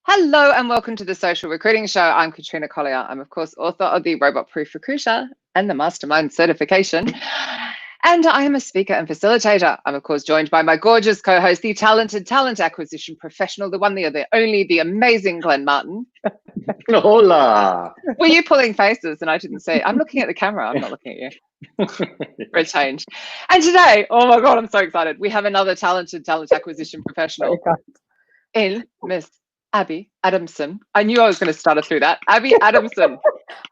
Hello and welcome to the Social Recruiting Show. I'm Katrina Collier. I'm, of course, author of the Robot Proof Recruiter and the Mastermind Certification. And I am a speaker and facilitator. I'm, of course, joined by my gorgeous co-host, the talented talent acquisition professional, the one, the only, the amazing Glenn Martin. Hola. Were you pulling faces and I didn't see it? I'm looking at the camera. I'm not looking at you. For a change. And today, oh my God, I'm so excited. We have another talented talent acquisition professional in Miss Abi Adamson. I knew I was going to start it through that. Abi Adamson.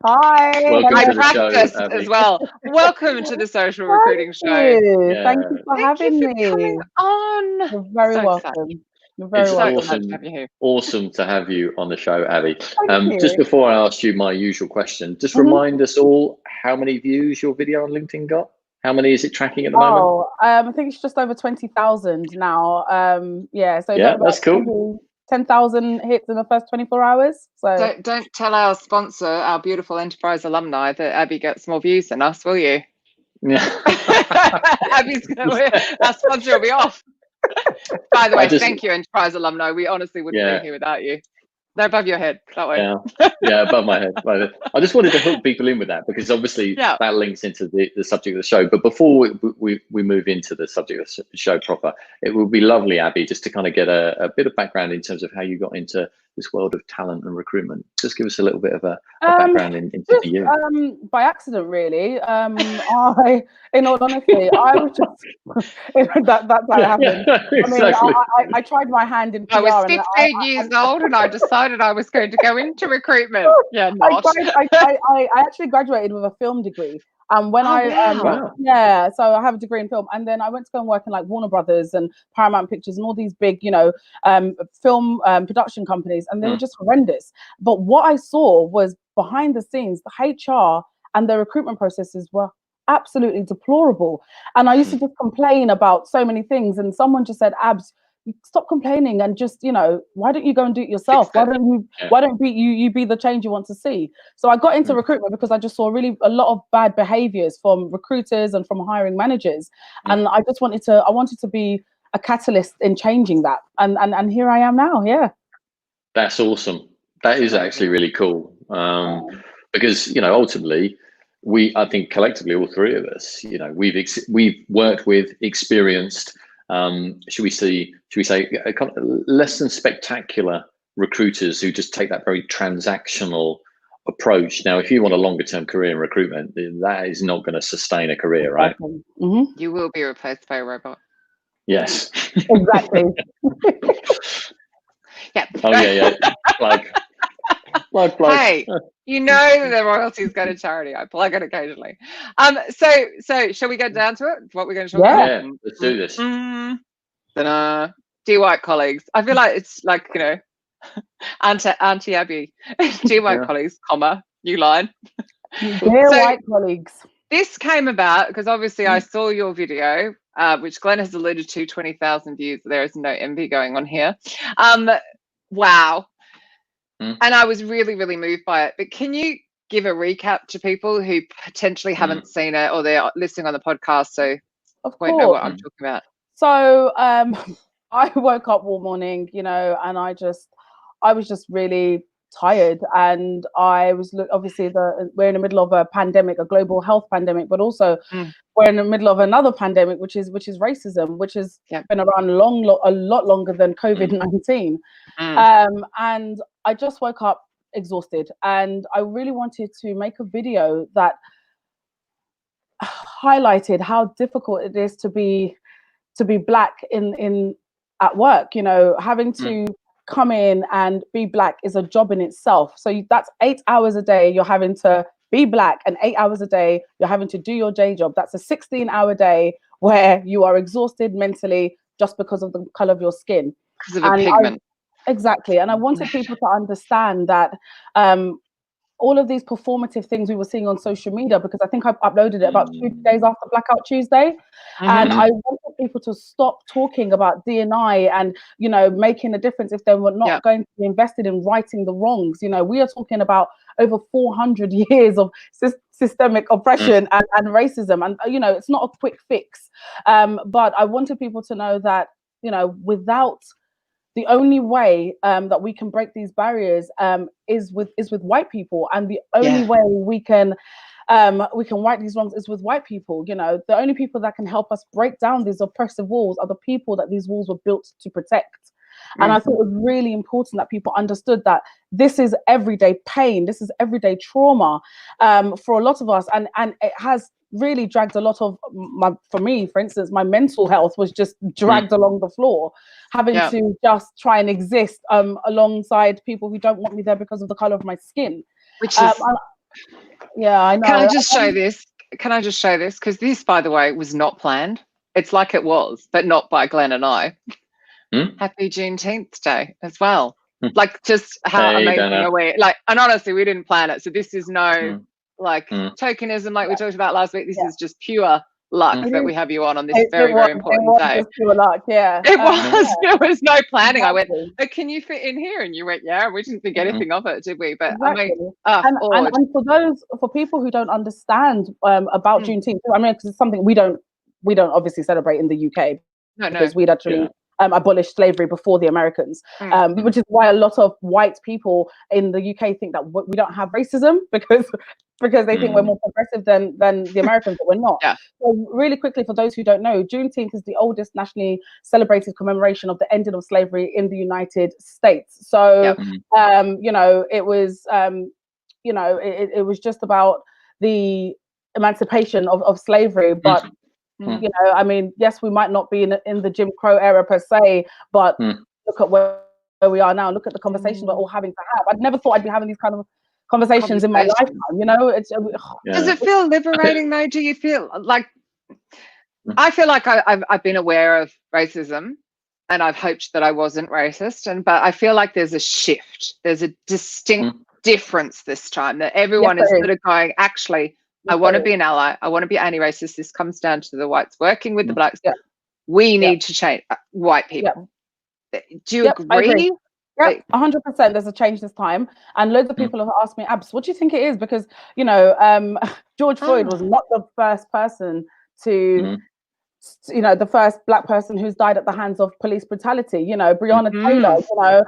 Hi. Welcome I to the practiced show, Abi. as well. Welcome to the Social Recruiting Show. Yeah. Thank you for having me. me. On. You're very So welcome. excited. You're very welcome. Awesome to have you on the show, Abi. Thank you. Just before I ask you my usual question, just remind us all how many views your video on LinkedIn got? How many is it tracking at the moment? I think it's just over 20,000 now. So that's cool. 10,000 hits in the first 24 hours. So don't tell our sponsor, our beautiful enterprise alumni, that Abi gets more views than us, will you? Yeah. Abby's our sponsor will be off. By the way, thank you, enterprise alumni. We honestly wouldn't be here without you. They're above your head that way. Yeah, above my head. I just wanted to hook people in with that because obviously that links into the subject of the show. But before we move into the subject of the show proper, it would be lovely, Abi, just to kind of get a bit of background in terms of how you got into this world of talent and recruitment. Just give us a little bit of a background into you. By accident, really. In all honesty, I was just that happened. Exactly. I mean, I tried my hand in PR. I was 15 years old and I decided I was going to go into recruitment. Yeah, I actually graduated with a film degree. So I have a degree in film, and then I went to go and work in like Warner Brothers and Paramount Pictures and all these big, film production companies, and they were just horrendous. But what I saw was behind the scenes, the HR and the recruitment processes were absolutely deplorable. And I used to just complain about so many things, and someone just said, "Abs, stop complaining and just, why don't you go and do it yourself? Why don't you be the change you want to see?" So I got into recruitment because I just saw a lot of bad behaviors from recruiters and from hiring managers. And I just wanted to be a catalyst in changing that. And here I am now. Yeah. That's awesome. That is actually really cool. Because, ultimately I think collectively, all three of us, we've worked with, experienced, should we say kind of less than spectacular recruiters who just take that very transactional approach. Now, if you want a longer term career in recruitment, that is not going to sustain a career, right? You will be replaced by a robot. Yes. Exactly. Yeah. Oh yeah. Plug. Hey, the royalties go to charity. I plug it occasionally. So shall we get down to it? What we're going to talk about? Yeah, let's do this. Dear white colleagues, I feel like it's like, Auntie Abi. Dear white colleagues, new line. Dear white colleagues. This came about because obviously I saw your video, which Glenn has alluded to, 20,000 views. There is no envy going on here. Wow. And I was really, really moved by it. But can you give a recap to people who potentially haven't seen it or they're listening on the podcast, so won't know what I'm talking about? So I woke up one morning, and I was just really tired, and I was obviously we're in the middle of a pandemic, a global health pandemic, but also we're in the middle of another pandemic, which is racism, which has been around a lot longer than COVID-19. And I just woke up exhausted, and I really wanted to make a video that highlighted how difficult it is to be Black in at work. Having to come in and be Black is a job in itself. So that's 8 hours a day you're having to be Black, and 8 hours a day you're having to do your day job. That's a 16-hour day where you are exhausted mentally just because of the color of your skin. Because of a pigment. Exactly. And I wanted people to understand that all of these performative things we were seeing on social media, because I think I uploaded it about 2 days after Blackout Tuesday. And I wanted people to stop talking about D&I and, making a difference if they were not going to be invested in righting the wrongs. We are talking about over 400 years of systemic oppression and racism. And, it's not a quick fix. But I wanted people to know that, without the only way that we can break these barriers is with white people, and the only way we can right these wrongs is with white people. You know, the only people that can help us break down these oppressive walls are the people that these walls were built to protect. And I thought it was really important that people understood that this is everyday pain, this is everyday trauma for a lot of us, and it has really dragged a lot of for me, for instance, my mental health was just dragged along the floor, having to just try and exist alongside people who don't want me there because of the color of my skin. Which is, yeah, I know. Can I just show this? Can I just show this? Because this, by the way, was not planned. It's like it was, but not by Glenn and I. Happy Juneteenth Day as well. Like, just how amazing are we? Like, and honestly, we didn't plan it. So this is no like tokenism like we talked about last week. This is just pure luck that we have you on this very important day. Just pure luck, It was. There was no planning. I went, oh, can you fit in here? And you went, yeah. We didn't think anything of it, did we? But I mean, and for people who don't understand about Juneteenth, I mean, because it's something we don't obviously celebrate in the UK. Because we'd actually abolished slavery before the Americans, which is why a lot of white people in the UK think that we don't have racism because they think we're more progressive than the Americans, but we're not. So really quickly, for those who don't know, Juneteenth is the oldest nationally celebrated commemoration of the ending of slavery in the United States. So you know, it was you know, it was just about the emancipation of slavery, but you know, I mean, yes, we might not be in the Jim Crow era per se, but look at where we are now. Look at the conversation we're all having to have. I'd never thought I'd be having these kind of conversations in my lifetime. You know, it's. Does it feel liberating though? Do you feel like? I feel like I've been aware of racism, and I've hoped that I wasn't racist, but I feel like there's a shift. There's a distinct difference this time that everyone is sort of going, actually. I want to be an ally. I want to be anti-racist. This comes down to the whites working with the blacks. We need to change white people. Do you agree? Yeah, 100%. There's a change this time, and loads of people have asked me, Abs, what do you think it is? Because you know, George Floyd was not the first person to, you know, the first black person who's died at the hands of police brutality. You know, Breonna Taylor. You know,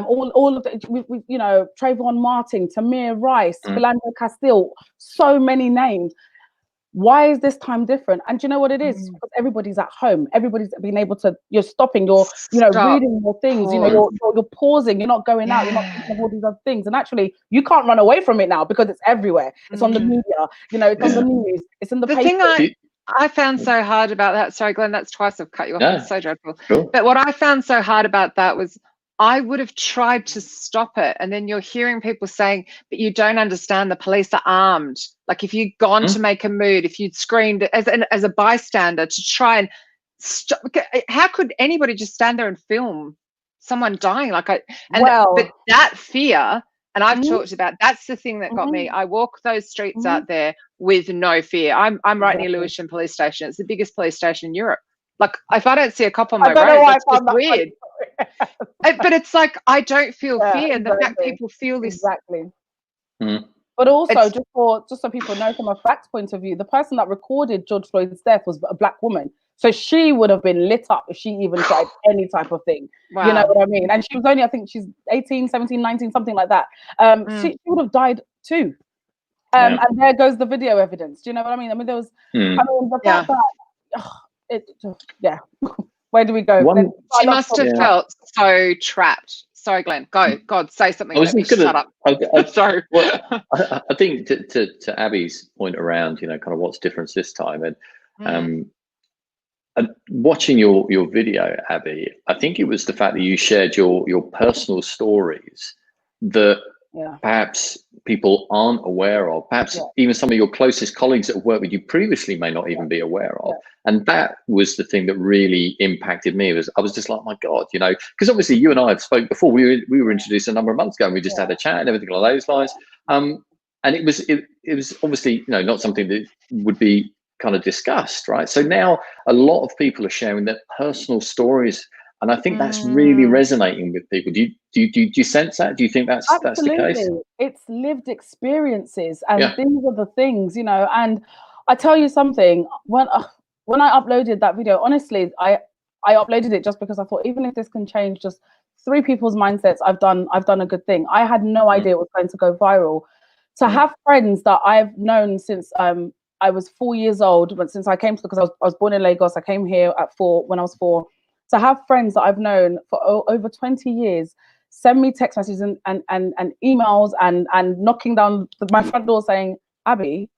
all of the, you know, Trayvon Martin, Tamir Rice, Philando Castile, so many names. Why is this time different? And do you know what it is? It's because everybody's at home. Everybody's been able to. You're stopping. You're, you know, reading more things. You know, you're pausing. You're not going out. You're not thinking of all these other things. And actually, you can't run away from it now because it's everywhere. It's on the media. You know, it's on the news. It's in the paper. I found so hard about that. Sorry, Glenn, that's twice I've cut you off. No. It's so dreadful. Sure. But what I found so hard about that was I would have tried to stop it. And then you're hearing people saying, but you don't understand, the police are armed. Like if you'd gone to make a mood, if you'd screamed as a bystander to try and stop, how could anybody just stand there and film someone dying? But that fear, and I've talked about, that's the thing that got me. I walk those streets out there with no fear. I'm right near Lewisham police station. It's the biggest police station in Europe. Like if I don't see a cop on my road, that's just weird. But it's like I don't feel fear. The fact people feel this But also, just so people know, from a fact point of view, the person that recorded George Floyd's death was a black woman. So she would have been lit up if she even tried any type of thing. You know what I mean? And she was only, I think she's 18, 17, 19, something like that. She would have died too. And there goes the video evidence. Do you know what I mean? I mean, there was, I mean, the fact that, where do we go? She must have felt so trapped. Sorry, Glenn. Go. God, say something. Shut up. Sorry. Well, I think to Abby's point around, you know, kind of what's different this time, and watching your video, Abi, I think it was the fact that you shared your personal stories that perhaps people aren't aware of. Perhaps even some of your closest colleagues that have worked with you previously may not even be aware of. And that was the thing that really impacted me. I was just like, my God, you know, because obviously you and I have spoke before. We were introduced a number of months ago, and we just had a chat and everything along those lines. And it was obviously, you know, not something that would be kind of discussed, right? So now a lot of people are sharing their personal stories, and I think that's really resonating with people. Do you sense that? Do you think that's the case? It's lived experiences, and these are the things, you know. And I tell you something, when I uploaded that video, honestly, I uploaded it just because I thought, even if this can change just 3 people's mindsets, I've done a good thing. I had no idea it was going to go viral. To have friends that I've known since I was 4 years old, but since I came to, because I was born in Lagos, I came here at 4 when I was 4. To have friends that I've known for over 20 years send me text messages and emails and knocking down my front door saying, Abi,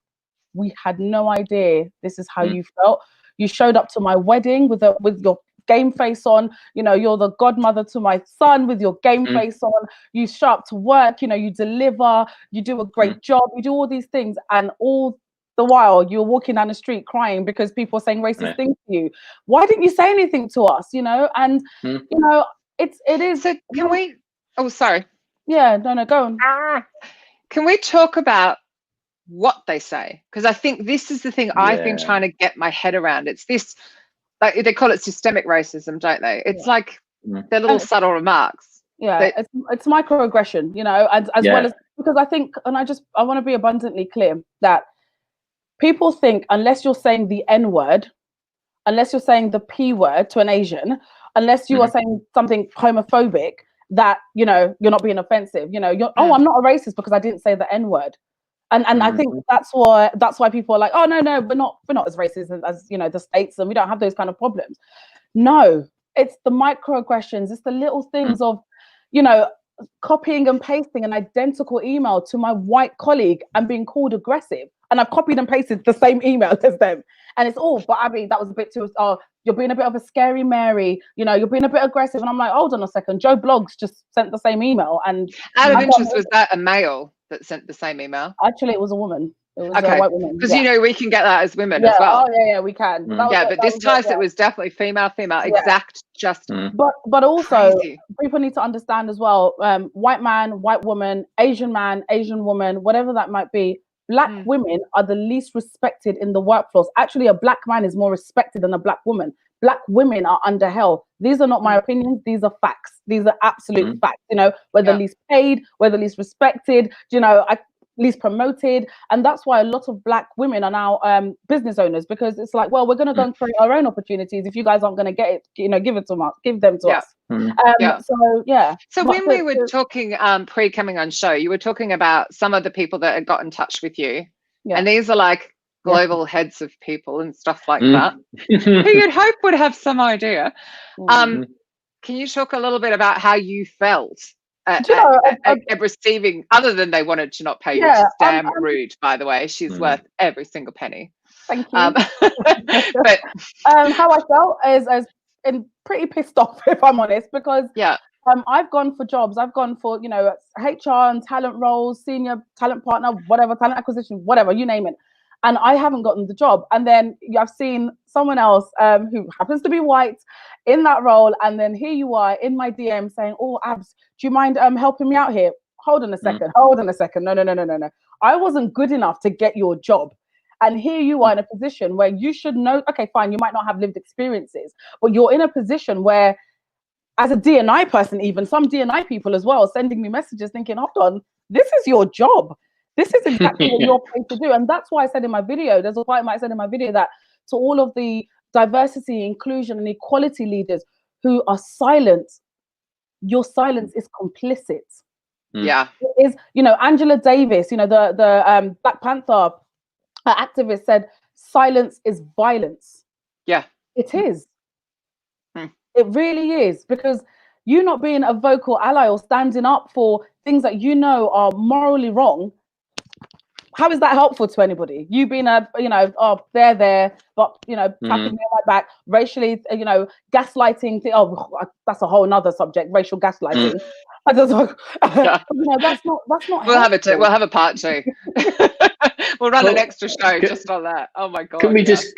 we had no idea this is how you felt. You showed up to my wedding with your game face on. You know, you're the godmother to my son with your game face on. You show up to work. You know, you deliver. You do a great job. You do all these things, and all the while you're walking down the street crying because people are saying racist things to you. Why didn't you say anything to us? You know, and you know, it is. So can we? Oh, sorry. Yeah, no, go on. Can we talk about what they say? Because I think this is the thing I've been trying to get my head around. It's this, like they call it systemic racism, don't they? It's like they're little subtle remarks. Yeah, it's microaggression, you know, as well as, because I think, and I want to be abundantly clear that people think unless you're saying the N word, unless you're saying the P word to an Asian, unless you are saying something homophobic, that, you know, you're not being offensive. You know, I'm not a racist because I didn't say the N word. And I think that's why people are like, oh no, we're not as racist as you know the States, and we don't have those kind of problems. No, it's the microaggressions, it's the little things of, you know, copying and pasting an identical email to my white colleague and being called aggressive, and I've copied and pasted the same email as them, and it's all, but I mean that was a bit too, you're being a bit of a scary Mary, you know, you're being a bit aggressive, and I'm like, hold on a second, Joe Blogs just sent the same email, and out of interest, was that a male that sent the same email? Actually, it was a woman. It was a white woman. Because you know we can get that as women as well. Oh yeah, we can. But this time it was definitely female, exact, just. But also people need to understand as well. White man, white woman, Asian man, Asian woman, whatever that might be. Black women are the least respected in the workforce. Actually, a black man is more respected than a black woman. Black women are under hell. These are not my opinions. These are facts. These are absolute facts. You know, whether least paid, whether least respected, you know, least promoted. And that's why a lot of black women are now business owners, because it's like, well, we're going to go and create our own opportunities. If you guys aren't going to get it, you know, give them to us. So when we were talking pre-coming on show, you were talking about some of the people that had got in touch with you. And these are like global heads of people and stuff like that, who you'd hope would have some idea. Can you talk a little bit about how you felt at receiving, other than they wanted to not pay you, which is damn rude, by the way. She's worth every single penny. Thank you. But how I felt is pretty pissed off, if I'm honest, because I've gone for jobs. I've gone for, you know, HR and talent roles, senior talent partner, whatever, talent acquisition, whatever, you name it. And I haven't gotten the job. And then I've seen someone else who happens to be white in that role. And then here you are in my DM saying, oh, Abs, do you mind helping me out here? Hold on a second. No. I wasn't good enough to get your job. And here you are in a position where you should know, okay, fine, you might not have lived experiences, but you're in a position where, as a D&I person, even some D&I people as well, sending me messages thinking, hold on, this is your job. This is exactly what you're paid to do. And that's why I said in my video, there's a part I said in my video that to all of the diversity, inclusion, and equality leaders who are silent, your silence is complicit. Yeah. It is, you know, Angela Davis, you know, the Black Panther activist said, silence is violence. Yeah. It is. It really is, because you not being a vocal ally or standing up for things that you know are morally wrong, how is that helpful to anybody? You being a, you know, oh, they're there, but, you know, tapping me on my back, racially, you know, gaslighting. That's a whole nother subject, racial gaslighting. I just, you know, that's not. We'll have a part 2. We'll run an extra show just on that. Oh my God. Can we just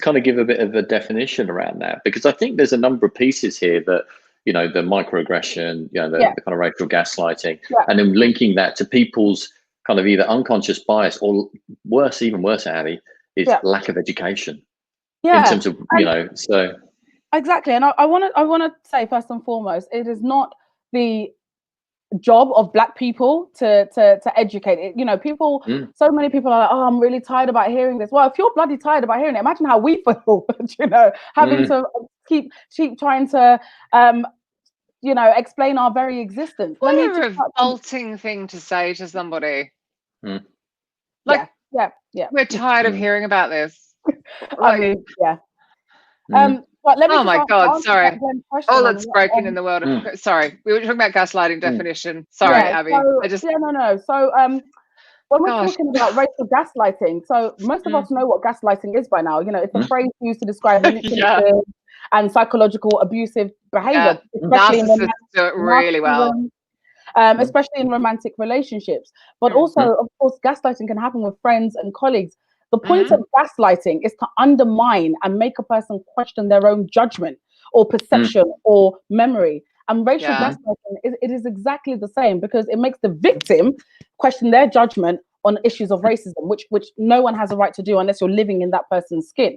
kind of give a bit of a definition around that? Because I think there's a number of pieces here that, you know, the microaggression, you know, the kind of racial gaslighting, and then linking that to people's kind of either unconscious bias or worse, even worse, Abby, is lack of education. In terms of, you know, so. Exactly. And I want to say, first and foremost, it is not the job of Black people to educate it. You know, people, so many people are like, oh, I'm really tired about hearing this. Well, if you're bloody tired about hearing it, imagine how we feel, you know, having to keep trying to you know, explain our very existence. What a revolting thing to say to somebody. Like, we're tired of hearing about this. I mean, but let me oh my God, sorry. All that's broken in the world of, sorry, we were talking about gaslighting definition. Sorry, Abby. So, So when we're talking about racial gaslighting, so most of us know what gaslighting is by now. You know, it's a phrase used to describe manipulative and psychological abusive behavior, especially narcissists do it really well. Especially in romantic relationships. But also, of course, gaslighting can happen with friends and colleagues. The point of gaslighting is to undermine and make a person question their own judgment or perception or memory. And racial gaslighting, it is exactly the same, because it makes the victim question their judgment on issues of racism, which no one has a right to do unless you're living in that person's skin.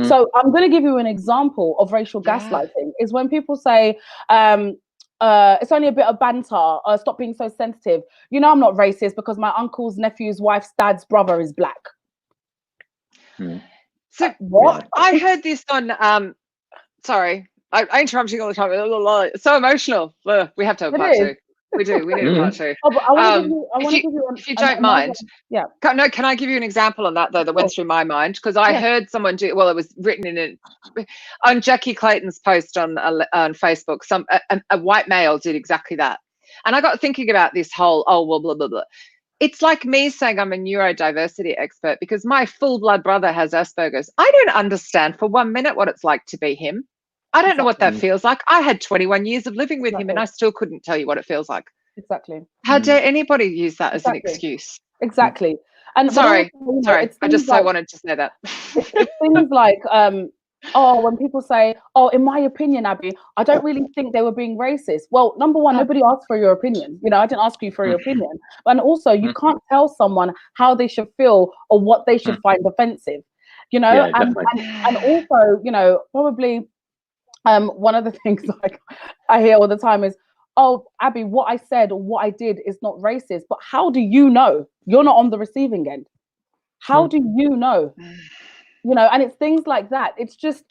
So I'm going to give you an example of racial gaslighting. Is when people say, it's only a bit of banter, stop being so sensitive. You know, I'm not racist because my uncle's nephew's wife's dad's brother is black. So what? I heard this on sorry, I interrupt you all the time. It's so emotional. We have to have a part two. We do. We need a part two. Oh, but I want to give you if you don't mind. Can I give you an example on that though that went through my mind? Because I heard someone do. Well, it was written in on Jackie Clayton's post on Facebook. A white male did exactly that, and I got thinking about this whole blah blah blah. It's like me saying I'm a neurodiversity expert because my full blood brother has Asperger's. I don't understand for 1 minute what it's like to be him. I don't know what that feels like. I had 21 years of living with him and I still couldn't tell you what it feels like. Exactly. How dare anybody use that as an excuse? Exactly. And sorry, I just so wanted to say that. It's things like, when people say, in my opinion, Abby, I don't really think they were being racist. Well, number one, nobody asked for your opinion. You know, I didn't ask you for your opinion. And also, you can't tell someone how they should feel or what they should find offensive. You know, and also, you know, probably one of the things like I hear all the time is, oh, Abby, what I said or what I did is not racist. But how do you know? You're not on the receiving end. How do you know? You know, and it's things like that. It's just,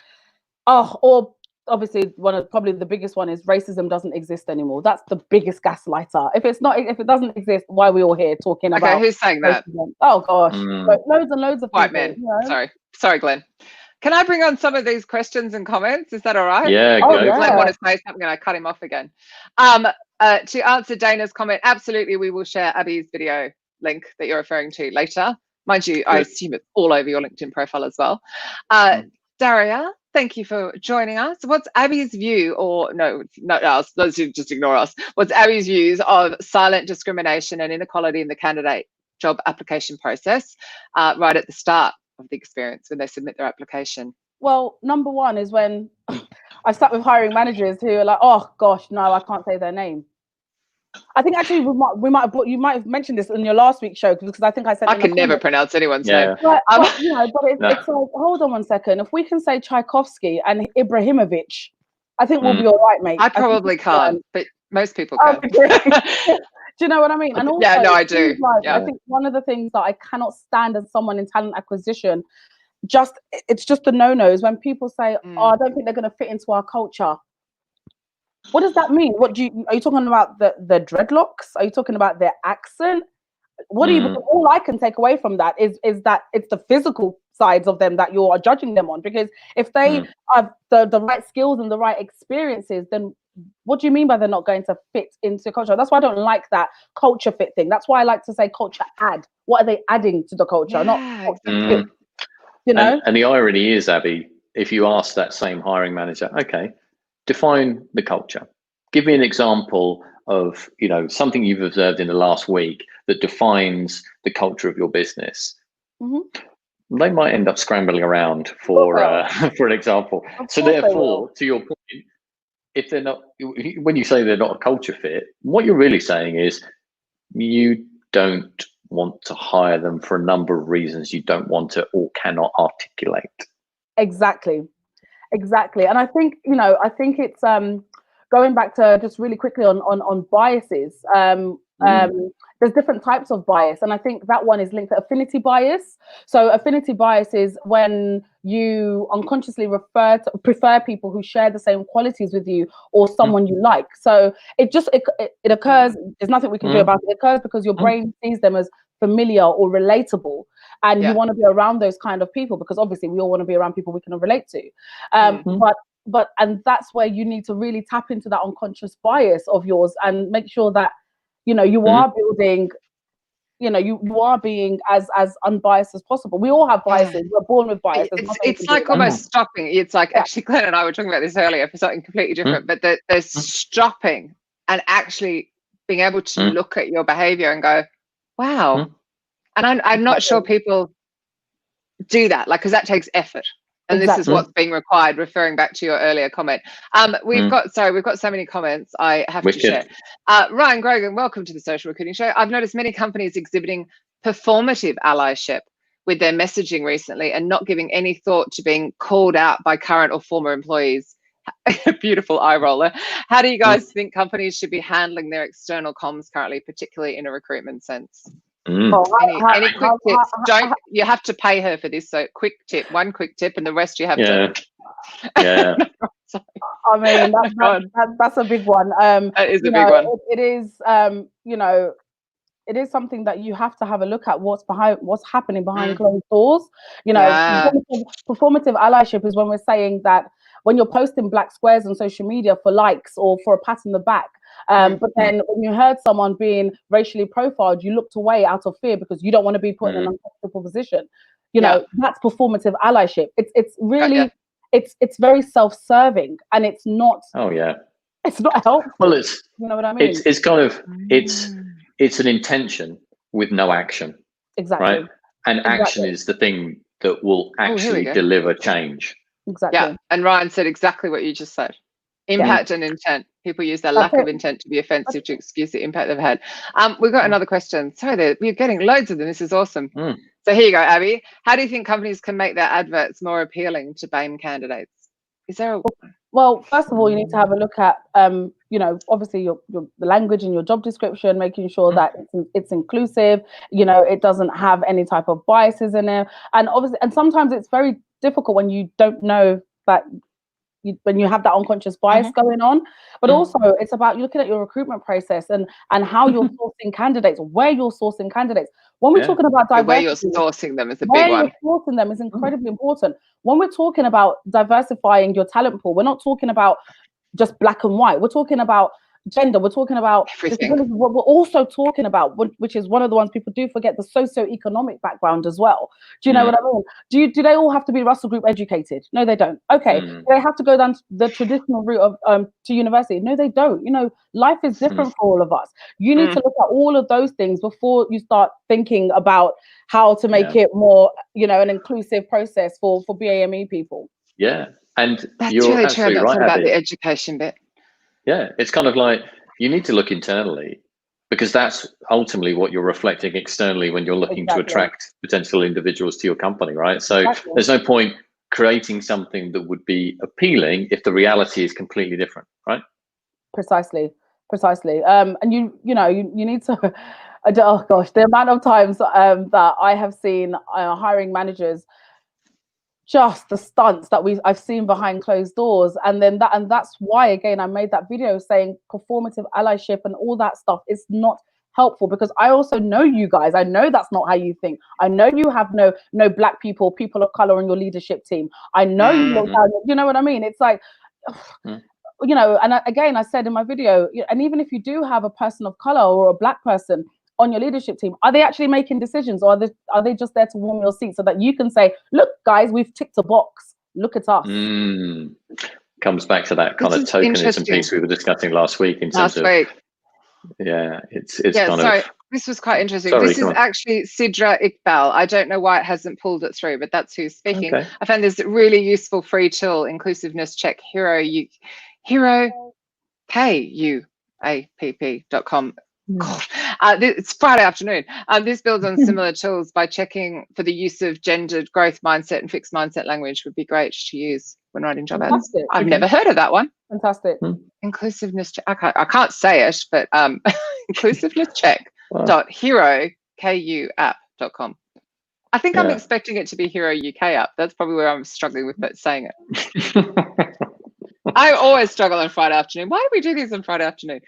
or obviously probably the biggest one is racism doesn't exist anymore. That's the biggest gaslighter. If it doesn't exist, why are we all here talking about? Okay, who's saying that? Oh gosh, loads and loads of white people, men. You know? Sorry, Glenn. Can I bring on some of these questions and comments? Is that all right? Yeah, go. Glenn wanted to say something and I cut him off again. To answer Dana's comment, absolutely, we will share Abby's video link that you're referring to later. Mind you, I assume it's all over your LinkedIn profile as well. Daria, thank you for joining us. What's Abby's view, or no, not us, let's just ignore us. What's Abby's views of silent discrimination and inequality in the candidate job application process right at the start of the experience when they submit their application? Well, number one is when I sat with hiring managers who are like, oh gosh, no, I can't say their name. I think actually you might have mentioned this in your last week's show, because I think I said I can never pronounce anyone's name. But it's like, hold on one second. If we can say Tchaikovsky and Ibrahimovic, I think we'll be all right, mate. I probably can't, but most people can. Do you know what I mean? And also, I do. I think one of the things that I cannot stand as someone in talent acquisition, it's just the no-nos when people say, I don't think they're going to fit into our culture. What does that mean? Are you talking about the dreadlocks? Are you talking about their accent? Because all I can take away from that is that it's the physical sides of them that you are judging them on. Because if they have the right skills and the right experiences, then what do you mean by they're not going to fit into culture? That's why I don't like that culture fit thing. That's why I like to say culture add. What are they adding to the culture? You know? And the irony is, Abby, if you ask that same hiring manager, okay, define the culture. Give me an example of, you know, something you've observed in the last week that defines the culture of your business. They might end up scrambling around for an example. So therefore, to your point, if they're not, when you say they're not a culture fit, what you're really saying is you don't want to hire them for a number of reasons you don't want to or cannot articulate. Exactly. And I think, you know, it's going back to just really quickly on biases. There's different types of bias, and I think that one is linked to affinity bias. So affinity bias is when you unconsciously prefer people who share the same qualities with you or someone you like. So it occurs. There's nothing we can do about it. It occurs because your brain sees them as familiar or relatable, and you want to be around those kind of people, because obviously we all want to be around people we can relate to. But that's where you need to really tap into that unconscious bias of yours and make sure that you are building, you are being as unbiased as possible. We all have biases. We're born with bias. It's like almost stopping. It's like, actually, Glenn and I were talking about this earlier for something completely different, but there's stopping and actually being able to look at your behavior and go, wow. And I'm not sure people do that, like, because that takes effort. And this is what's being required, referring back to your earlier comment. We've got so many comments I have to share. Ryan Grogan, welcome to the Social Recruiting Show. I've noticed many companies exhibiting performative allyship with their messaging recently and not giving any thought to being called out by current or former employees. Beautiful eye roller. How do you guys think companies should be handling their external comms currently, particularly in a recruitment sense? Any quick tips? You have to pay her for this, so one quick tip, and the rest you have to. Yeah. I mean, that's a big one. That is a big one. It is, it is something that you have to have a look at what's happening behind closed doors. Performative allyship is when we're saying that when you're posting black squares on social media for likes or for a pat on the back, but then when you heard someone being racially profiled, you looked away out of fear because you don't want to be put in an uncomfortable position. That's performative allyship. It's really it's very self-serving, and it's not. Oh yeah. It's not helpful. Well, you know what I mean. It's kind of it's an intention with no action. Exactly. Right. And action is the thing that will actually deliver change. Exactly. Yeah. And Ryan said exactly what you just said. Impact and intent. People use their lack of intent to be offensive to excuse the impact they've had. We've got another question. Sorry, we're getting loads of them. This is awesome. So here you go, Abby. How do you think companies can make their adverts more appealing to Bain candidates? Is there Well, first of all, you need to have a look at, obviously the language in your job description, making sure that it's inclusive. It doesn't have any type of biases in it. And obviously, and sometimes it's very difficult when you don't know that. When you have that unconscious bias going on, but also it's about looking at your recruitment process and how you're sourcing candidates, where you're sourcing candidates. When we're talking about diversity, where you're sourcing them is a big one. Where you're sourcing them is incredibly important. When we're talking about diversifying your talent pool, we're not talking about just black and white. We're talking about gender. We're talking about disability. What we're also talking about, which is one of the ones people do forget, the socio-economic background as well. Do you know what I mean? Do they all have to be Russell Group educated? No, they don't. Okay, do they have to go down the traditional route of to university? No, they don't. Life is different for all of us. You need to look at all of those things before you start thinking about how to make it more, an inclusive process for BAME people. Yeah, and that's you're really absolutely true. right About the education bit. Yeah, it's kind of like you need to look internally, because that's ultimately what you're reflecting externally when you're looking to attract potential individuals to your company, right? So there's no point creating something that would be appealing if the reality is completely different, right? Precisely. And you need to. Oh gosh, the amount of times that I have seen hiring managers. Just the stunts that I've seen behind closed doors, and that's why again I made that video saying performative allyship and all that stuff is not helpful, because I also know you guys. I know that's not how you think. I know you have no black people of color on your leadership team. I know you know what I mean. It's like, and again I said in my video, and even if you do have a person of color or a black person on your leadership team, are they actually making decisions, or are they just there to warm your seat so that you can say, look guys, we've ticked a box, look at us? Comes back to that kind of tokenism piece we were discussing last week in terms of it's kind of. This was quite interesting. This is actually Sidra Iqbal. I don't know why it hasn't pulled it through, but that's who's speaking. I found this really useful free tool, inclusiveness check, HeroPayUAPP.com. God, it's Friday afternoon. This builds on similar tools by checking for the use of gendered growth mindset and fixed mindset language. Would be great to use when writing job ads. I've never heard of that one. Fantastic. Inclusiveness check. I can't say it, but inclusiveness check. .herokuapp.com. I think I'm expecting it to be Hero UK app. That's probably where I'm struggling with saying it. I always struggle on Friday afternoon. Why do we do these on Friday afternoon?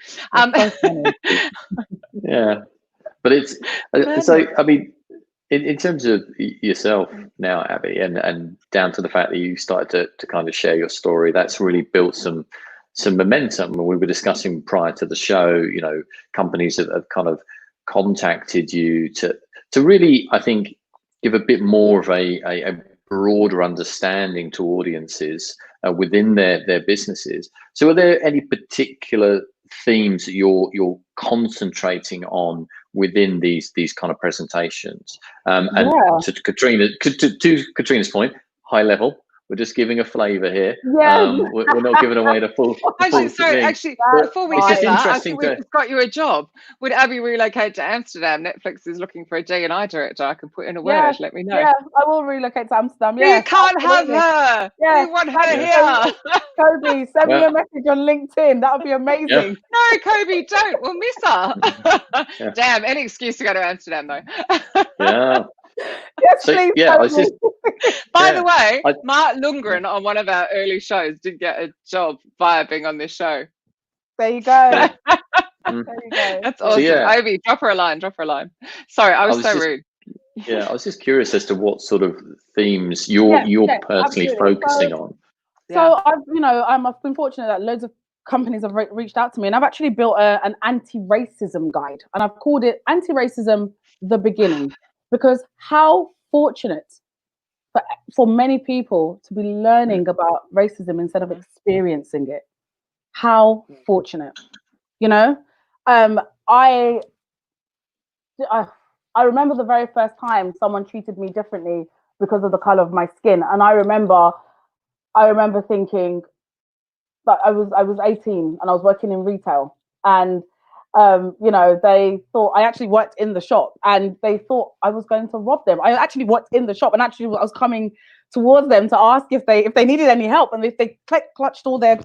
Yeah, but it's so. I mean, in terms of yourself now, Abi, and down to the fact that you started to kind of share your story, that's really built some momentum. When we were discussing prior to the show, you know, companies have kind of contacted you to really, I think, give a bit more of a broader understanding to audiences within their businesses. So are there any particular themes that you're concentrating on within these kind of presentations? And to Katrina's point, high level. We're just giving a flavour here. We're not giving away the full. Actually, before we get that, I think we've just got you a job. Would Abi relocate to Amsterdam? Netflix is looking for a D&I director. I can put in a word. Let me know. Yeah, I will relocate to Amsterdam. We can't have her. Yeah, we want her here. Kobe, send me a message on LinkedIn. That would be amazing. Yeah. No, Kobe, don't. We'll miss her. Damn, any excuse to go to Amsterdam, though. Yeah. Yes, please. Yeah, I was just. By the way, Mark Lundgren on one of our early shows did get a job via being on this show. There you go. There you go. That's awesome. So, Abi, drop her a line. Sorry, I was so rude. Yeah, I was just curious as to what sort of themes you're personally focusing on. So I've been fortunate that loads of companies have reached out to me, and I've actually built an anti-racism guide, and I've called it Anti-Racism: The Beginning, because how fortunate for many people to be learning about racism instead of experiencing it. How fortunate, you know. I remember the very first time someone treated me differently because of the color of my skin, and I remember thinking that I was 18 and I was working in retail, and they thought I actually worked in the shop, and they thought I was going to rob them. I actually worked in the shop, and actually I was coming towards them to ask if they needed any help, and if they clutched all their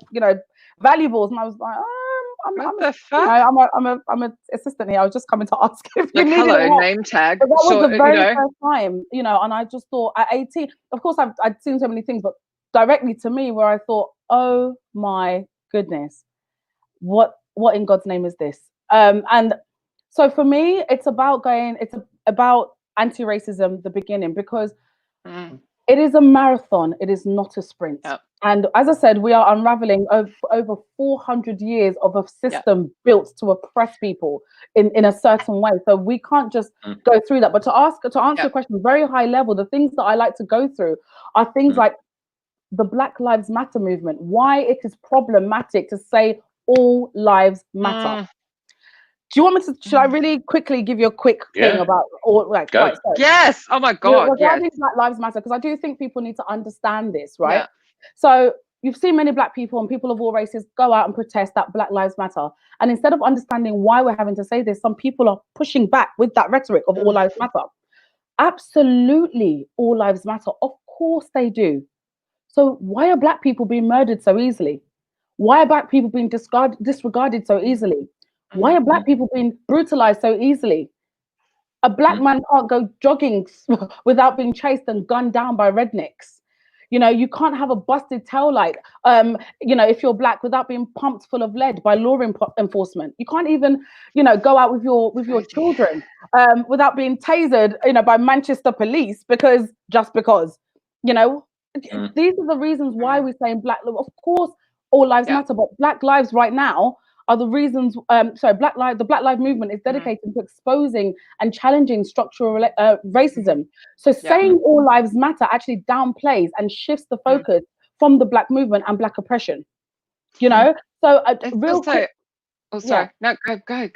valuables, and I was like, I'm an assistant here. I was just coming to ask if you needed help. Name tag. But that was the very first time, and I just thought at 18, of course I'd seen so many things, but directly to me where I thought, oh my goodness, what in God's name is this? And so for me, it's about anti-racism, the beginning, because it is a marathon. It is not a sprint. Yep. And as I said, we are unraveling over 400 years of a system built to oppress people in a certain way. So we can't just go through that. But to answer your question, very high level, the things that I like to go through are things like the Black Lives Matter movement, why it is problematic to say all lives matter. Do you want me to? Should I really quickly give you a quick thing about all? Right, yes. Oh my God. Regarding Black Lives Matter, because I do think people need to understand this, right? Yeah. So you've seen many Black people and people of all races go out and protest that Black Lives Matter, and instead of understanding why we're having to say this, some people are pushing back with that rhetoric of all lives matter. Absolutely, all lives matter. Of course they do. So why are Black people being murdered so easily? Why are Black people being disregarded so easily? Why are Black people being brutalized so easily? A Black man can't go jogging without being chased and gunned down by rednecks. You can't have a busted tail light, if you're Black, without being pumped full of lead by law enforcement. You can't even, go out with your children without being tasered, by Manchester police because. These are the reasons why we're saying Black. Of course, all lives matter, but Black lives right now are the reasons. The Black Lives Movement is dedicated to exposing and challenging structural racism. So saying all lives matter actually downplays and shifts the focus from the Black movement and Black oppression. So real quick. Oh, sorry. No, go.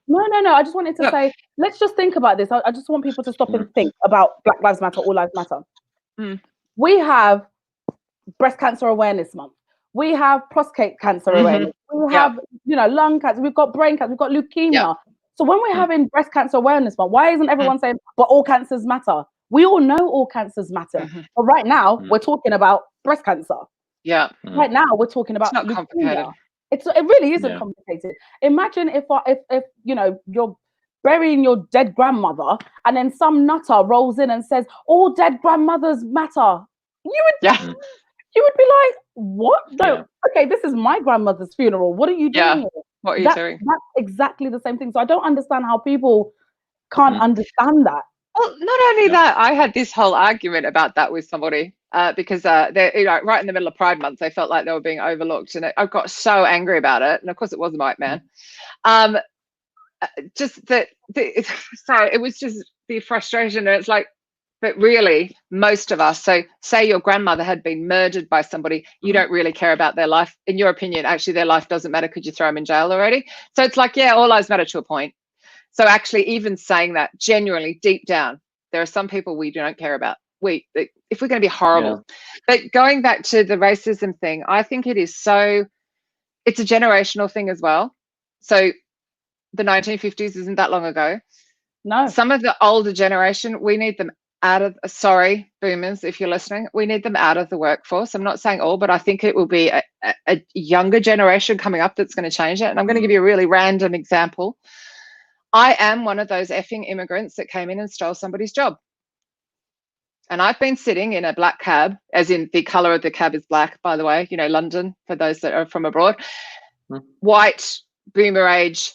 No. I just wanted to say, let's just think about this. I just want people to stop and think about Black Lives Matter, all lives matter. We have Breast Cancer Awareness Month. We have prostate cancer awareness. We have, lung cancer. We've got brain cancer. We've got leukemia. So when we're having Breast Cancer Awareness Month, why isn't everyone saying, but all cancers matter? We all know all cancers matter. But right now, we're talking about breast cancer. Yeah. Right now, we're talking about it's not complicated. It really isn't complicated. Imagine if you know, you're burying your dead grandmother, and then some nutter rolls in and says, "All dead grandmothers matter." You would be like, "What? No, okay, this is my grandmother's funeral. What are you doing here?" What are you doing? That's exactly the same thing. So I don't understand how people can't understand that. Well, not only that, I had this whole argument about that with somebody because they're, you know, right in the middle of Pride Month, they felt like they were being overlooked, and I got so angry about it. And of course, it was a white man. Just that, so it was just the frustration, and it's like, but really, most of us. So, say your grandmother had been murdered by somebody, you don't really care about their life. In your opinion, actually, their life doesn't matter because you throw them in jail already. So it's like, yeah, all lives matter to a point. So actually, even saying that, genuinely deep down, there are some people we don't care about. If we're going to be horrible. But going back to the racism thing, I think it's a generational thing as well. So the 1950s isn't that long ago. No. Some of the older generation, we need them out of, sorry, boomers, if you're listening, we need them out of the workforce. I'm not saying all, but I think it will be a younger generation coming up that's going to change it. And I'm going to give you a really random example. I am one of those effing immigrants that came in and stole somebody's job. And I've been sitting in a black cab, as in the color of the cab is black, by the way, you know, London, for those that are from abroad, white boomer age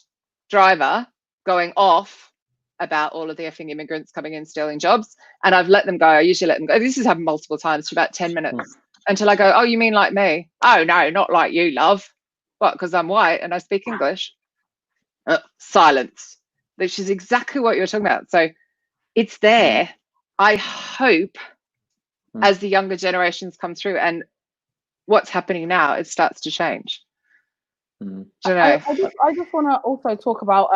driver going off about all of the effing immigrants coming in stealing jobs. And I've let them go. I usually let them go. This has happened multiple times for about 10 minutes until I go, "Oh, you mean like me?" "Oh, no, not like you, love." "What? Because I'm white and I speak English." Silence. Which is exactly what you're talking about. So it's there. I hope as the younger generations come through and what's happening now, it starts to change. I just want to also talk about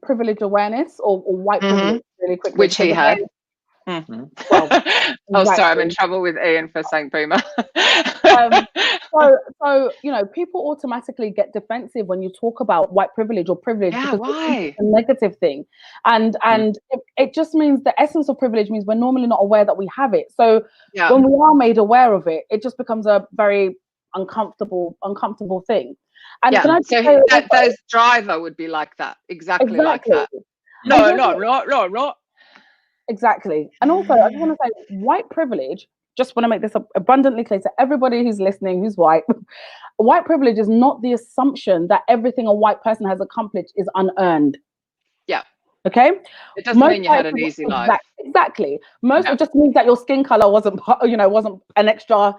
privilege awareness or white privilege really quickly. Which he had. Well, oh, sorry, I'm in trouble with Ian for saying boomer. So you know, people automatically get defensive when you talk about white privilege or privilege because it's a negative thing, and it just means the essence of privilege means we're normally not aware that we have it. So when we are made aware of it, it just becomes a very uncomfortable thing. And can I just say those driver would be like that, exactly like that. No. Exactly. And also, I just want to say, white privilege, just want to make this abundantly clear to everybody who's listening, who's white. White privilege is not the assumption that everything a white person has accomplished is unearned. Yeah. Okay? It doesn't mean you had an easy life. Exactly. It just means that your skin color wasn't an extra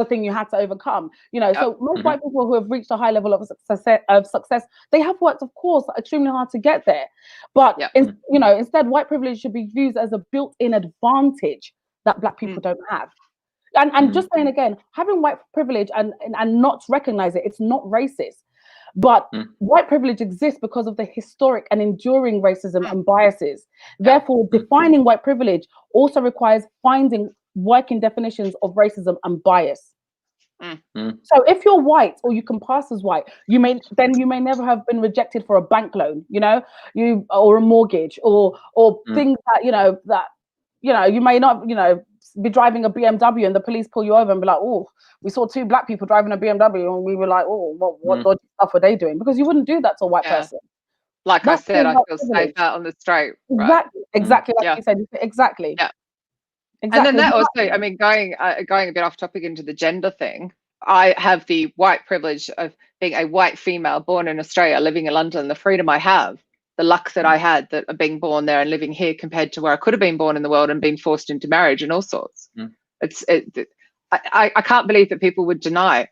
thing you had to overcome. You know, so most white people who have reached a high level of success, they have worked, of course, extremely hard to get there. But instead, white privilege should be used as a built-in advantage that Black people don't have. And just saying again, having white privilege and not recognize it, it's not racist. But white privilege exists because of the historic and enduring racism and biases. Therefore, defining white privilege also requires finding working definitions of racism and bias. So if you're white or you can pass as white, you may never have been rejected for a bank loan, or a mortgage or things that you may not, be driving a BMW and the police pull you over and be like, "Oh, we saw two Black people driving a BMW," and we were like, "Oh, what dodgy stuff were they doing?" Because you wouldn't do that to a white person. Like I said, I feel safe out on the street. Exactly. Like you said. Exactly. Yeah. Exactly. And then that also, I mean, going a bit off topic into the gender thing, I have the white privilege of being a white female born in Australia, living in London, the freedom I have. The luck that I had that of being born there and living here compared to where I could have been born in the world and been forced into marriage and all sorts. I can't believe that people would deny it.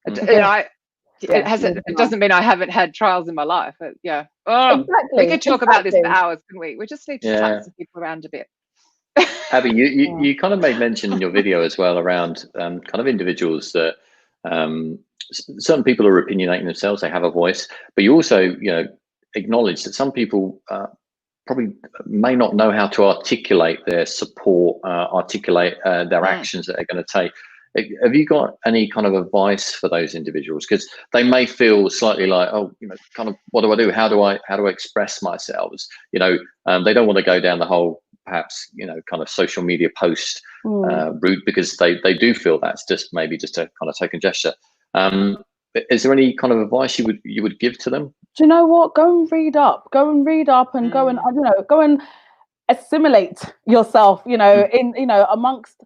It doesn't mean I haven't had trials in my life. But we could talk about this for hours, couldn't we? We just need to touch some people around a bit. Abby, you kind of made mention in your video as well around kind of individuals that some people are opinionating themselves, they have a voice, but you also, acknowledge that some people probably may not know how to articulate their support, articulate their actions that they're going to take. Have you got any kind of advice for those individuals? Because they may feel slightly like, kind of, what do I do? How do I express myself? They don't want to go down the whole perhaps, kind of social media post route, because they do feel that's just maybe just a kind of token gesture. Is there any kind of advice you would give to them? Do you know what? Go and read up and go and, go and assimilate yourself, in, amongst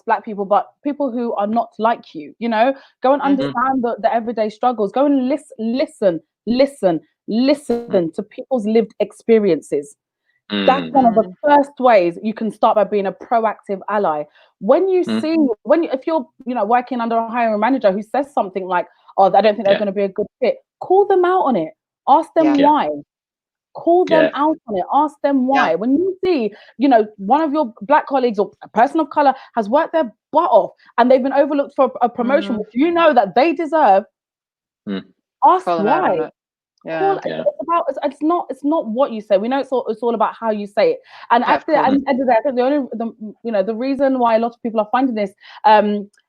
Black people, but people who are not like you, go and understand the everyday struggles. Go and listen to people's lived experiences. That's one of the first ways you can start by being a proactive ally. When you see, if you're, working under a hiring manager who says something like, "Oh, I don't think they're going to be a good fit," call them out on it. Ask them why. Call them out on it. Ask them why. When you see, one of your Black colleagues or a person of color has worked their butt off and they've been overlooked for a promotion, which you know that they deserve, ask why. It's not what you say. We know it's all about how you say it. And at the end of the day, I think the reason why a lot of people are finding this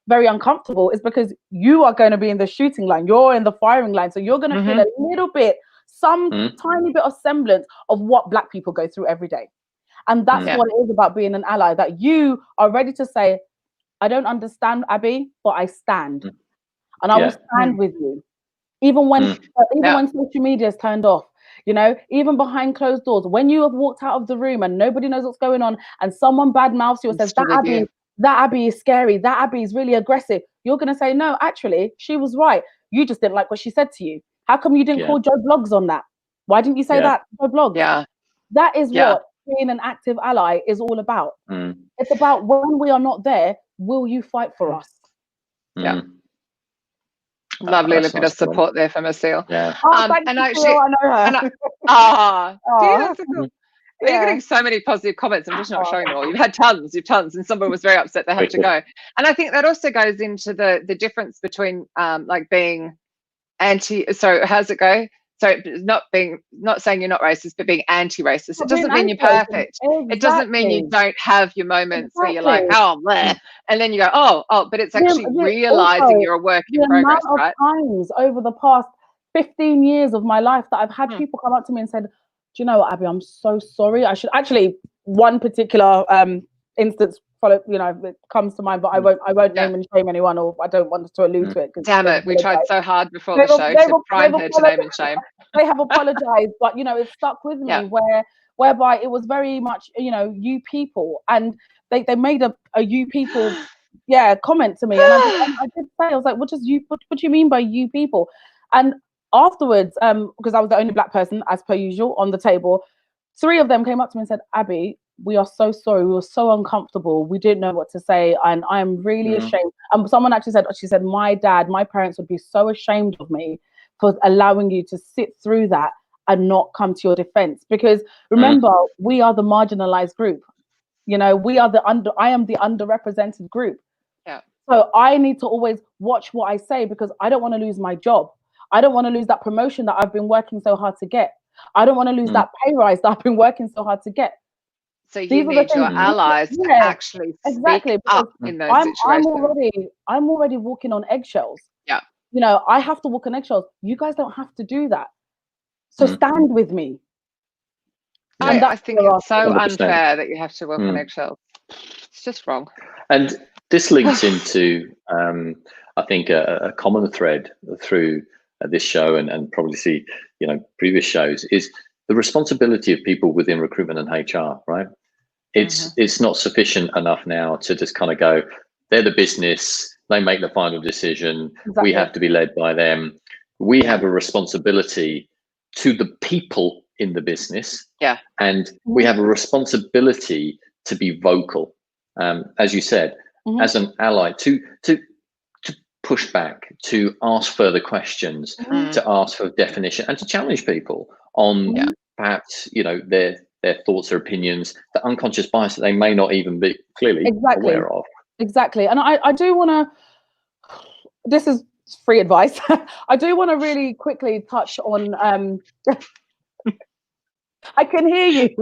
very uncomfortable is because you are going to be in the shooting line. You're in the firing line, so you're going to feel a little bit, some tiny bit of semblance of what Black people go through every day. And that's what it is about being an ally, that you are ready to say, "I don't understand, Abi, but I stand, and I will stand with you." Even when social media is turned off, even behind closed doors, when you have walked out of the room and nobody knows what's going on, and someone bad mouths you and says, that Abi is scary, that Abi is really aggressive, you're going to say, "No, actually, she was right. You just didn't like what she said to you. How come you didn't call Joe Blogs on that? Why didn't you say that, Joe Blogs?" That is what being an active ally is all about. It's about, when we are not there, will you fight for us? Lovely little bit of support there from Asil. And actually, I know her. That's so cool. You're getting so many positive comments. I'm just not showing them all. You've had tons, and someone was very upset they had to go. And I think that also goes into the difference between like being anti. So how's it go? So not saying you're not racist, but being anti-racist. It doesn't mean you're perfect. It doesn't mean you don't have your moments where you're like, "Oh, bleh," and then you go, "Oh," but it's actually realizing you're a work in progress, right? Times over the past 15 years of my life that I've had people come up to me and said, "Do you know what, Abi? I'm so sorry. I should actually." One particular instance it comes to mind, but I won't name and shame anyone, or I don't want to allude to it. Damn it, we tried so hard before the show to prime her to name and shame. They have apologized, but it stuck with me whereby it was very much you people, and they made a you people comment to me, and I did say, I was like, what do you mean by you people? And afterwards, because I was the only Black person as per usual on the table, 3 of them came up to me and said, "Abi, we are so sorry. We were so uncomfortable. We didn't know what to say, and I'm really ashamed." Someone actually said, "My parents would be so ashamed of me for allowing you to sit through that and not come to your defense." Because remember, we are the marginalized group. We are I am the underrepresented group. So I need to always watch what I say, because I don't want to lose my job. I don't want to lose that promotion that I've been working so hard to get. I don't want to lose that pay rise that I've been working so hard to get. So you need your allies to actually speak up in those situations. I'm already walking on eggshells. I have to walk on eggshells. You guys don't have to do that. So stand with me. I think it's so 100%. Unfair that you have to walk on eggshells. It's just wrong. And this links into, I think, a common thread through this show and probably previous shows, is the responsibility of people within recruitment and HR, right? It's not sufficient enough now to just kind of go, they're the business, they make the final decision, we have to be led by them. We have a responsibility to the people in the business, and we have a responsibility to be vocal, as you said, as an ally, to push back, to ask further questions, to ask for definition, and to challenge people on perhaps their thoughts or opinions, the unconscious bias that they may not even be clearly aware of. Exactly. And I do want to, this is free advice, I do want to really quickly touch on, I can hear you.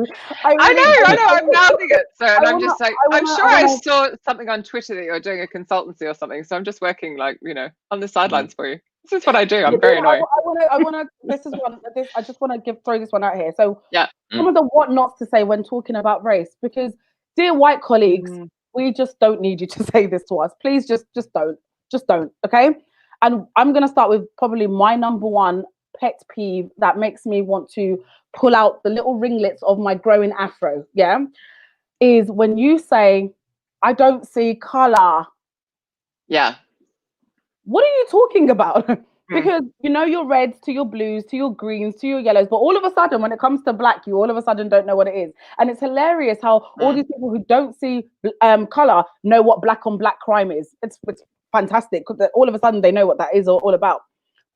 I know, I'm mouthing it. So, and I'm just like, I'm sure I saw something on Twitter that you're doing a consultancy or something. So I'm just working on the sidelines for you. This is what I do. I'm very annoying. I want to. This is one. I just want to throw this one out here. So yeah, some of the what not to say when talking about race, because dear white colleagues, we just don't need you to say this to us. Please, just don't. Okay. And I'm gonna start with probably my number one pet peeve that makes me want to pull out the little ringlets of my growing afro. Yeah, is when you say, "I don't see color." Yeah. What are you talking about? Because you know your reds to your blues to your greens to your yellows, but all of a sudden when it comes to black, you all of a sudden don't know what it is. And it's hilarious how all these people who don't see color know what black on black crime is. It's fantastic because all of a sudden they know what that is all about.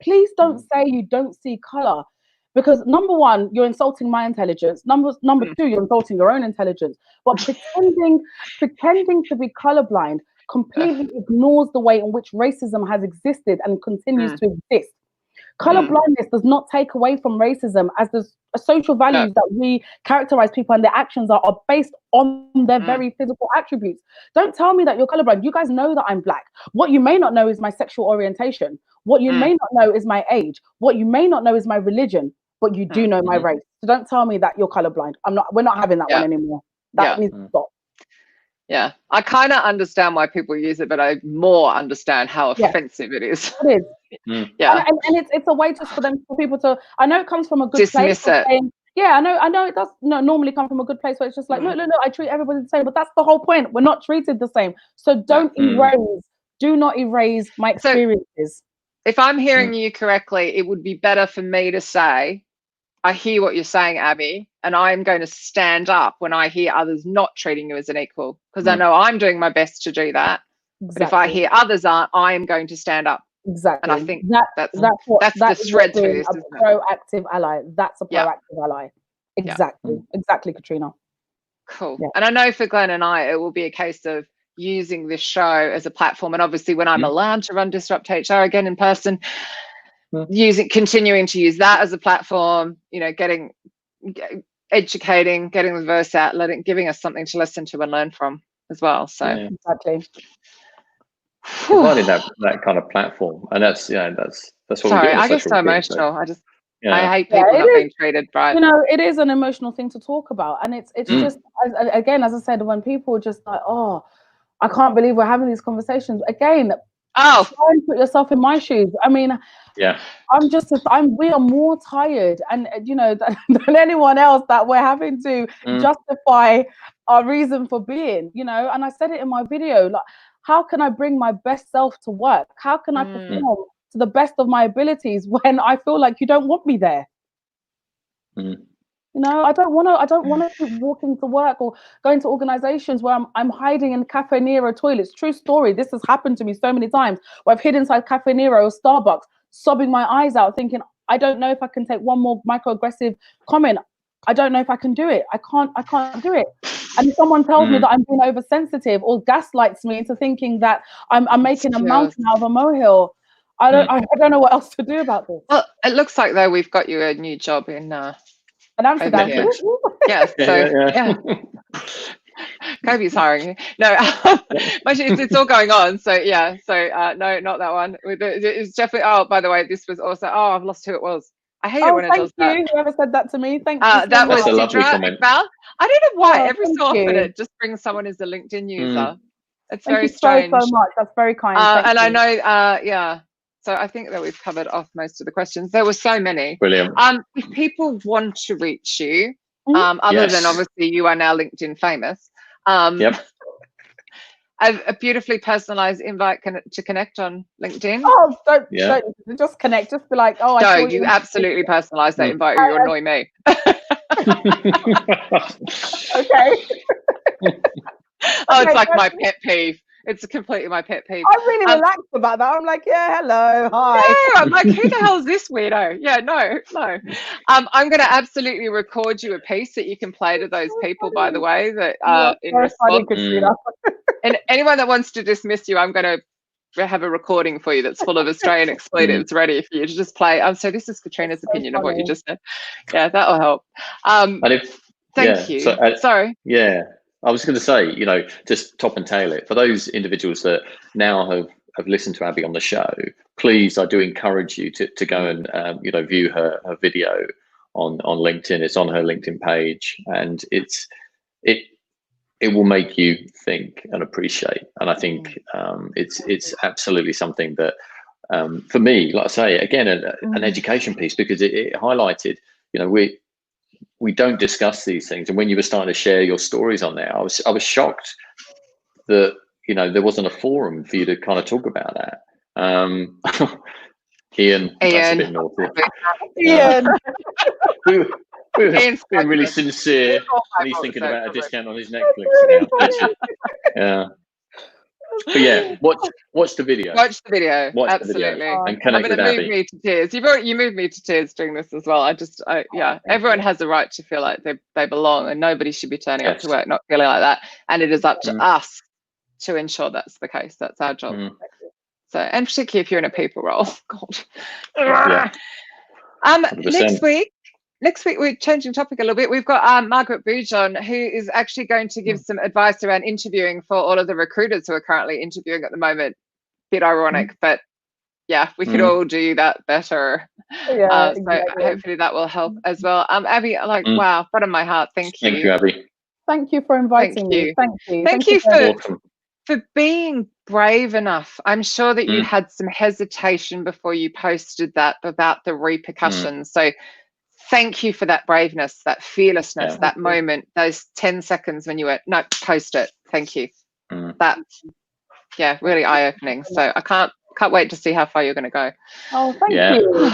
Please don't say you don't see color, because number one, you're insulting my intelligence. Number two, you're insulting your own intelligence. But pretending to be colorblind completely ignores the way in which racism has existed and continues to exist. Color blindness does not take away from racism, as the social values that we characterize people and their actions are based on their very physical attributes. Don't tell me that you're colorblind. You guys know that I'm black. What you may not know is my sexual orientation. What you may not know is my age. What you may not know is my religion, but you do know my race. So don't tell me that you're colorblind. We're not having that one anymore. That needs to stop. Yeah, I kind of understand why people use it, but I more understand how offensive it is. It is. Yeah, and it's a way just for people to. I know it comes from a good dismiss place. It. Saying, I know it does normally come from a good place where it's just like, no, I treat everybody the same, but that's the whole point. We're not treated the same, so don't erase. Do not erase my experiences. So, if I'm hearing you correctly, it would be better for me to say, I hear what you're saying, Abby, and I'm going to stand up when I hear others not treating you as an equal, because I know I'm doing my best to do that. Exactly. But if I hear others aren't, I am going to stand up. Exactly. And I think that's the thread to this. A proactive ally. That's a proactive ally. Exactly. Exactly, Katrina. Cool. Yeah. And I know for Glenn and I, it will be a case of using this show as a platform. And obviously when I'm allowed to run Disrupt HR again in person, continuing to use that as a platform, educating, getting the verse out, giving us something to listen to and learn from as well. So exactly. Providing that kind of platform, and that's what Sorry, we do. I get so emotional. I hate people not being treated right. It is an emotional thing to talk about, and it's just again, as I said, when people are just like, oh, I can't believe we're having these conversations again. Try and put yourself in my shoes. I mean, we are more tired, and than anyone else, that we're having to justify our reason for being. And I said it in my video, like, how can I bring my best self to work? How can I perform to the best of my abilities when I feel like you don't want me there? I don't want to keep walking to work or going to organizations where I'm hiding in Cafe Nero toilets. True story. This has happened to me so many times where I've hid inside Cafe Nero or Starbucks, sobbing my eyes out, thinking, I don't know if I can take one more microaggressive comment. I don't know if I can do it. I can't do it. And if someone tells me that I'm being oversensitive or gaslights me into thinking that I'm making a mountain out of a molehill, I don't know what else to do about this. Well, it looks like though we've got you a new job in Amsterdam. Yes. Yeah. Kobe's hiring you. No, it's all going on. So yeah. So no, not that one. It's definitely. Oh, by the way, this was also. Oh, I've lost who it was. I hate it when it does that. Thank you. Whoever said that to me. Thank you. That was a lovely comment. Val. I don't know why every so often it just brings someone as a LinkedIn user. It's very strange. Thank you so much. That's very kind. And I know. So I think that we've covered off most of the questions. There were so many. Brilliant. If people want to reach you, other than obviously you are now LinkedIn famous, a beautifully personalized invite to connect on LinkedIn. Oh, don't just connect. Just be like, oh, I saw you absolutely personalize that invite or you annoy me. Okay. It's like my pet peeve. It's completely my pet peeve. I'm really relaxed about that. I'm like, hello, hi. Yeah, I'm like, who the hell is this weirdo? Yeah, no. I'm going to absolutely record you a piece that you can play to those people, by the way, that in response. And anyone that wants to dismiss you, I'm going to have a recording for you that's full of Australian expletives ready for you to just play. So this is Katrina's opinion of what you just said. Yeah, that'll help. Thank you. Sorry. Yeah. I was going to say, just top and tail it for those individuals that now have have listened to Abi on the show, please, I do encourage you to go and view her video on LinkedIn. It's on her LinkedIn page, and it will make you think and appreciate. And I think it's absolutely something that, for me, like I say, again, an education piece, because it highlighted, we don't discuss these things. And when you were starting to share your stories on there, I was shocked that, there wasn't a forum for you to kind of talk about that. Ian, that's a bit naughty. Ian. Ian's being really sincere, and he's thinking about a discount on his Netflix account. Yeah. But yeah, watch the video. Watch the video. Watch Absolutely. the video and connect with Abby. Abi. Move me to tears. You moved me to tears doing this as well. Everyone has the right to feel like they belong, and nobody should be turning up to work not feeling like that. And it is up to us to ensure that's the case. That's our job. So, and particularly if you're in a people role. God. Yeah. 100%. Next week, we're changing topic a little bit. We've got Margaret Bujon, who is actually going to give some advice around interviewing for all of the recruiters who are currently interviewing at the moment. Bit ironic, but yeah, we could all do that better. Yeah, so hopefully that will help as well. Abi, wow, bottom of my heart, thank you. Thank you, Abi. Thank you for inviting me. Thank you. Thank you for being brave enough. I'm sure that you had some hesitation before you posted that about the repercussions. So thank you for that braveness, that fearlessness, that moment, those 10 seconds when you went, no, post it. Thank you. That's really eye-opening. So I can't wait to see how far you're going to go. Oh, thank you.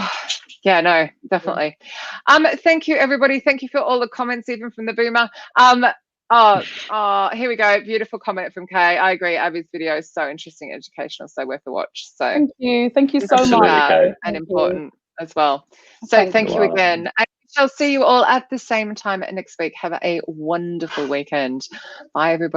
Yeah, no, definitely. Thank you, everybody. Thank you for all the comments, even from the boomer. Here we go. Beautiful comment from Kay. I agree. Abi's video is so interesting, educational, so worth a watch. So thank you so much. And important as well. So thank you again. And we shall see you all at the same time next week. Have a wonderful weekend. Bye, everybody.